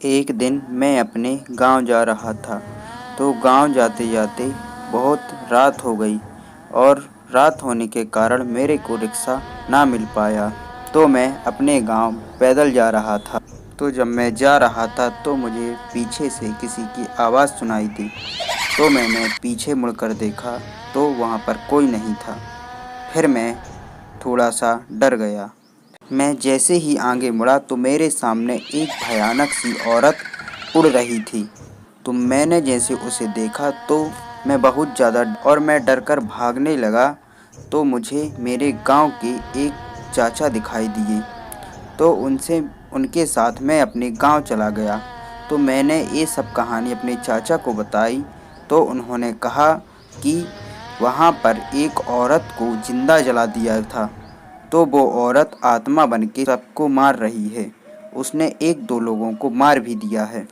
एक दिन मैं अपने गांव जा रहा था, तो गांव जाते-जाते बहुत रात हो गई और रात होने के कारण मेरे को रिक्शा ना मिल पाया, तो मैं अपने गांव पैदल जा रहा था। तो जब मैं जा रहा था तो मुझे पीछे से किसी की आवाज़ सुनाई दी, तो मैंने पीछे मुड़कर देखा तो वहाँ पर कोई नहीं था। फिर मैं थोड़ा-सा डर गया। मैं जैसे ही आगे मुड़ा तो मेरे सामने एक भयानक सी औरत उड़ रही थी। तो मैंने जैसे उसे देखा तो मैं बहुत ज़्यादा और मैं डरकर भागने लगा, तो मुझे मेरे गांव के एक चाचा दिखाई दिए। तो उनसे उनके साथ मैं अपने गांव चला गया। तो मैंने ये सब कहानी अपने चाचा को बताई, तो उन्होंने कहा कि वहाँ पर एक औरत को जिंदा जला दिया था, तो वो औरत आत्मा बनके सबको मार रही है। उसने 1-2 लोगों को मार भी दिया है।